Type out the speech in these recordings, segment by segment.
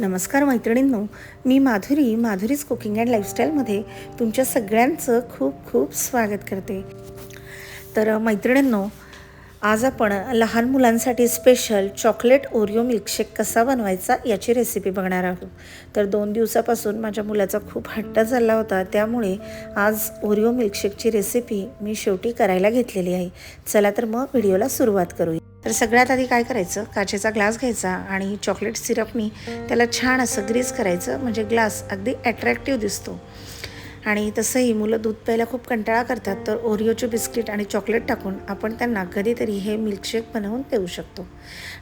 नमस्कार मैत्रिणींनो, मी Madhuri's cooking and लाईफस्टाईलमध्ये तुमच्या सगळ्यांचं खूप खूप स्वागत करते. तर मैत्रिणींनो, आज आपण लहान मुलांसाठी स्पेशल चॉकलेट ओरिओ मिल्कशेक कसा बनवायचा याची रेसिपी बघणार आहोत. तर 2 दिवसापासून माझ्या मुलाचा खूप हट्ट चालला होता, त्यामुळे आज ओरिओ मिल्कशेकची रेसिपी मी शेवटी करायला घेतलेली आहे. चला तर मग व्हिडिओला सुरुवात करूया. तर सगळ्यात आधी काय करायचं, काचेचा ग्लास घ्यायचा आणि चॉकलेट सिरपनी त्याला छान असं ग्रीस करायचं, म्हणजे ग्लास अगदी अट्रॅक्टिव्ह दिसतो. आणि तसंही मुलं दूध प्यायला खूप कंटाळा करतात, तर ओरिओचे बिस्किट आणि चॉकलेट टाकून आपण त्यांना कधीतरी हे मिल्कशेक बनवून देऊ शकतो.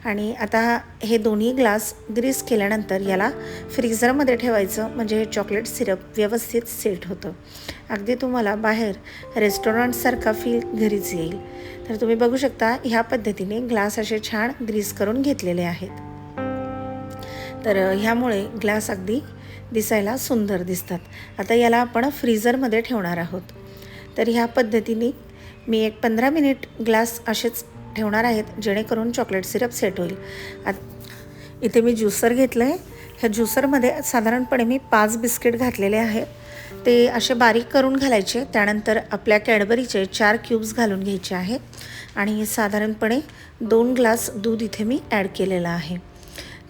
आणि आता हे दोन्ही ग्लास ग्रीस केल्यानंतर याला फ्रीझरमध्ये ठेवायचं, म्हणजे हे चॉकलेट सिरप व्यवस्थित सेट होतं. अगदी तुम्हाला बाहेर रेस्टॉरंटसारखा फील घरीच येईल. तर तुम्ही बघू शकता, ह्या पद्धतीने ग्लास असे छान ग्रीस करून घेतलेले आहेत. तर ह्यामुळे ग्लास अगदी दिसायला सुंदर दिसतात. आता याला आपण फ्रीझरमध्ये ठेवणार आहोत. तर ह्या पद्धतीने मी एक 15 मिनिट ग्लास असेच ठेवणार आहेत, जेणेकरून चॉकलेट सिरप सेट होईल. इथे मी ज्युसर घेतलं आहे. ह्या ज्युसरमध्ये साधारणपणे मी 5 बिस्किट घातलेले आहेत. ते असे बारीक करून घालायचे. त्यानंतर आपल्या कॅडबरीचे 4 क्यूब्स घालून घ्यायचे आहेत आणि साधारणपणे 2 ग्लास दूध इथे मी ॲड केलेलं आहे.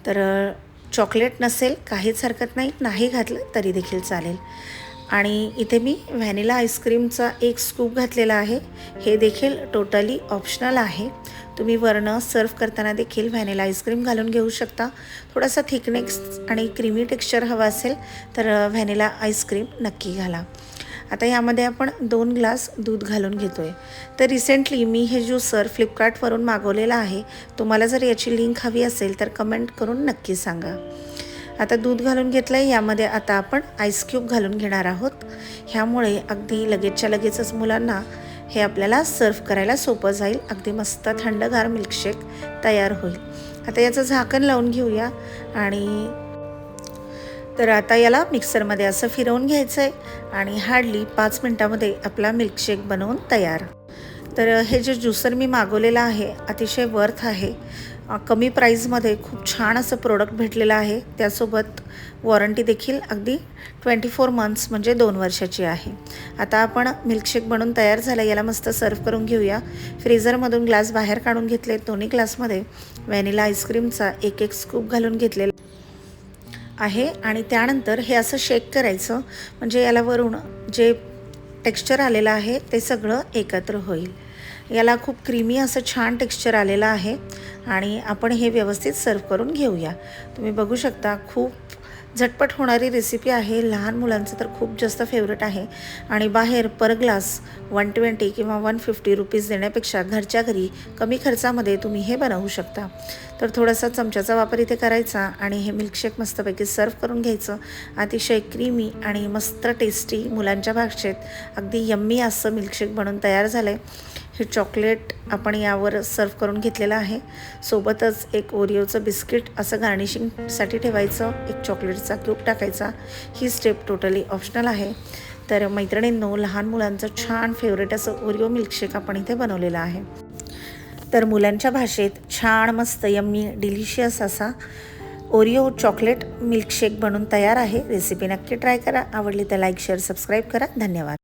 तर चॉकलेट नसेल काहीच हरकत नाही, नाही घातलं तरी देखील चालेल. आणि इथे मी व्हॅनिला आईस्क्रीमचा 1 स्कूप घातलेला आहे. हे देखील टोटली ऑप्शनल आहे. तुम्ही वरनं सर्व करताना देखील व्हॅनिला आईस्क्रीम घालून घेऊ शकता. थोडासा थिकनेस आणि क्रीमी टेक्स्चर हवा असेल तर व्हॅनिला आईस्क्रीम नक्की घाला. आता यामध्ये आपण 2 ग्लास दूध घालून घेतो आहे. तर रिसेंटली मी हे ज्यूसर फ्लिपकार्टवरून मागवलेलं आहे. तुम्हाला जर याची लिंक हवी असेल तर कमेंट करून नक्की सांगा. आता दूध घालून घेतलं आहे. यामध्ये आता आपण आईस क्यूब घालून घेणार आहोत. ह्यामुळे अगदी लगेचच्या लगेचच मुलांना हे आपल्याला सर्व करायला सोपं जाईल. अगदी मस्त थंडगार मिल्कशेक तयार होईल. आता याचं झाकण लावून घेऊया. आणि तर आता याला मिक्सरमध्ये असं फिरवून घ्यायचं आहे आणि हार्डली 5 मिनटामध्ये आपला मिल्कशेक बनवून तयार. तर हे जे ज्युसर मी मागवलेलं आहे अतिशय वर्थ आहे. कमी प्राईजमध्ये खूप छान असं प्रोडक्ट भेटलेलं आहे. त्यासोबत वॉरंटी देखील अगदी 24 मंथ्स म्हणजे 2 वर्षाची आहे. आता आपण मिल्कशेक बनवून तयार झालं. याला मस्त सर्व करून घेऊया. फ्रीझरमधून ग्लास बाहेर काढून घेतले. दोन्ही ग्लासमध्ये व्हॅनिला आईस्क्रीमचा 1 स्कूप घालून घेतलेला आहे. आणि त्यानंतर हे असं शेक करायचं, म्हणजे याला वरून जे टेक्स्चर आलेलं आहे ते सगळं एकत्र होईल. याला खूप क्रीमी असं छान टेक्स्चर आलेलं आहे. आणि आपण हे व्यवस्थित सर्व करून घेऊया. तुम्ही बघू शकता, खूप झटपट होणारी रेसिपी आहे. लहान मुलांचं तर खूप जास्त फेवरेट आहे. आणि बाहेर पर ग्लास 120 किंवा 150 रुपीज देण्यापेक्षा घरच्या घरी कमी खर्चामध्ये तुम्ही हे बनवू शकता. तर थोडासा चमच्याचा वापर इथे करायचा आणि हे मिल्कशेक मस्तपैकी सर्व करून घ्यायचं. अतिशय क्रीमी आणि मस्त टेस्टी, मुलांच्या भाषेत अगदी यम्मी असं मिल्कशेक बनवून तयार झालं आहे. हे चॉकलेट आपण यावर सर्व करून घेतलेलं आहे. सोबतच 1 ओरिओचं बिस्किट असं गार्निशिंगसाठी ठेवायचं. 1 चॉकलेटचा क्यूब टाकायचा. ही स्टेप टोटली ऑप्शनल आहे. तर मैत्रिणींनो, लहान मुलांचं छान फेवरेट असं ओरिओ मिल्कशेक आपण इथे बनवलेलं आहे. तर मुलांच्या भाषेत छान मस्त यम्मी डिलिशियस असा ओरिओ चॉकलेट मिल्कशेक बनवून तयार आहे. रेसिपी नक्की ट्राय करा. आवडली तर लाईक, शेअर, सबस्क्राईब करा. धन्यवाद.